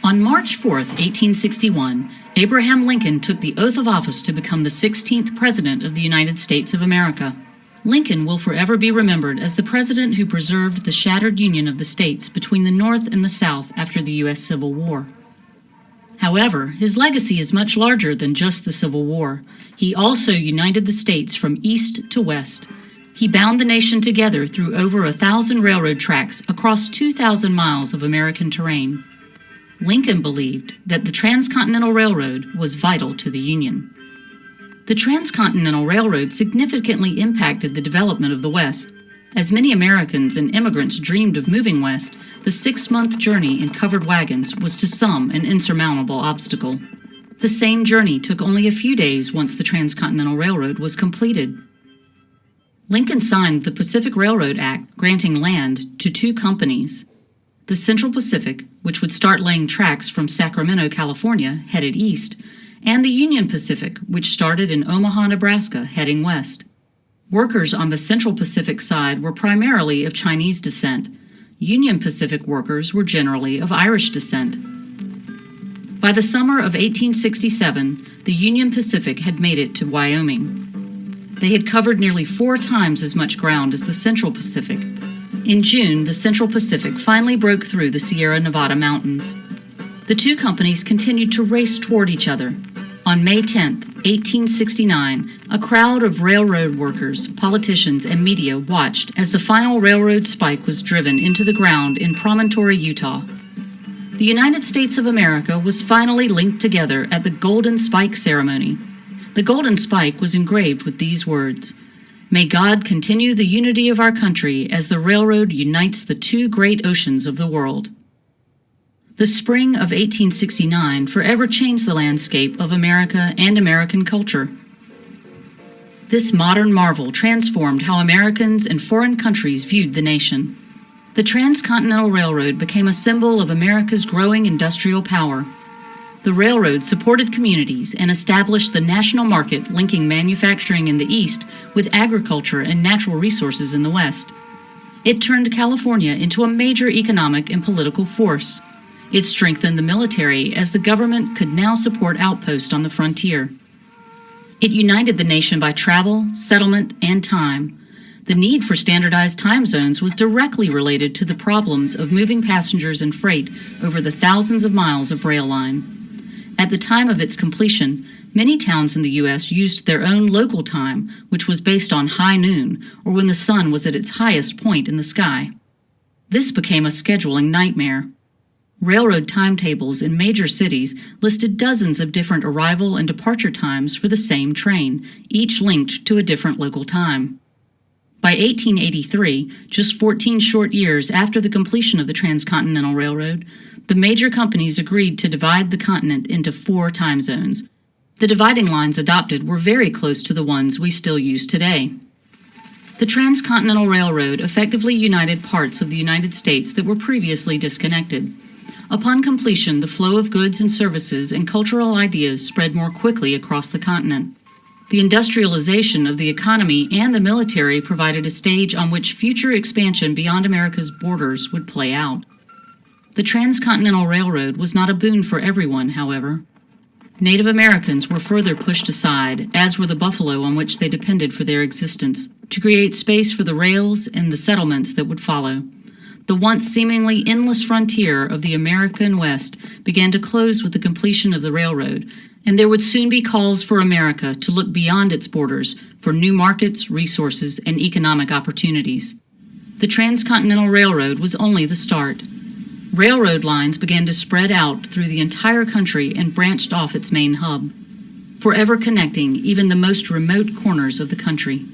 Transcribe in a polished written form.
On March 4, 1861, Abraham Lincoln took the oath of office to become the 16th President of the United States of America. Lincoln will forever be remembered as the president who preserved the shattered union of the states between the North and the South after the U.S. Civil War. However, his legacy is much larger than just the Civil War. He also united the states from east to west. He bound the nation together through over 1,000 railroad tracks across 2,000 miles of American terrain. Lincoln believed that the Transcontinental Railroad was vital to the Union. The Transcontinental Railroad significantly impacted the development of the West. As many Americans and immigrants dreamed of moving west, the 6-month journey in covered wagons was to some an insurmountable obstacle. The same journey took only a few days once the Transcontinental Railroad was completed. Lincoln signed the Pacific Railroad Act granting land to 2 companies. The Central Pacific, which would start laying tracks from Sacramento, California, headed east, and the Union Pacific, which started in Omaha, Nebraska, heading west. Workers on the Central Pacific side were primarily of Chinese descent. Union Pacific workers were generally of Irish descent. By the summer of 1867, the Union Pacific had made it to Wyoming. They had covered nearly 4 times as much ground as the Central Pacific. In June, the Central Pacific finally broke through the Sierra Nevada mountains. The 2 companies continued to race toward each other. On May 10, 1869, a crowd of railroad workers, politicians, and media watched as the final railroad spike was driven into the ground in Promontory, Utah. The United States of America was finally linked together at the Golden Spike ceremony. The golden spike was engraved with these words: "May God continue the unity of our country as the railroad unites the 2 great oceans of the world." The spring of 1869 forever changed the landscape of America and American culture. This modern marvel transformed how Americans and foreign countries viewed the nation. The Transcontinental Railroad became a symbol of America's growing industrial power. The railroad supported communities and established the national market linking manufacturing in the east with agriculture and natural resources in the west. It turned California into a major economic and political force. It strengthened the military as the government could now support outposts on the frontier. It united the nation by travel, settlement, and time. The need for standardized time zones was directly related to the problems of moving passengers and freight over the thousands of miles of rail line. At the time of its completion, many towns in the U.S. used their own local time, which was based on high noon, or when the sun was at its highest point in the sky. This became a scheduling nightmare. Railroad timetables in major cities listed dozens of different arrival and departure times for the same train, each linked to a different local time. By 1883, just 14 short years after the completion of the Transcontinental Railroad, the major companies agreed to divide the continent into 4 time zones. The dividing lines adopted were very close to the ones we still use today. The Transcontinental Railroad effectively united parts of the United States that were previously disconnected. Upon completion, the flow of goods and services and cultural ideas spread more quickly across the continent. The industrialization of the economy and the military provided a stage on which future expansion beyond America's borders would play out. The Transcontinental Railroad was not a boon for everyone, however. Native Americans were further pushed aside, as were the buffalo on which they depended for their existence, to create space for the rails and the settlements that would follow. The once seemingly endless frontier of the American West began to close with the completion of the railroad, and there would soon be calls for America to look beyond its borders for new markets, resources, and economic opportunities. The Transcontinental Railroad was only the start. Railroad lines began to spread out through the entire country and branched off its main hub, forever connecting even the most remote corners of the country.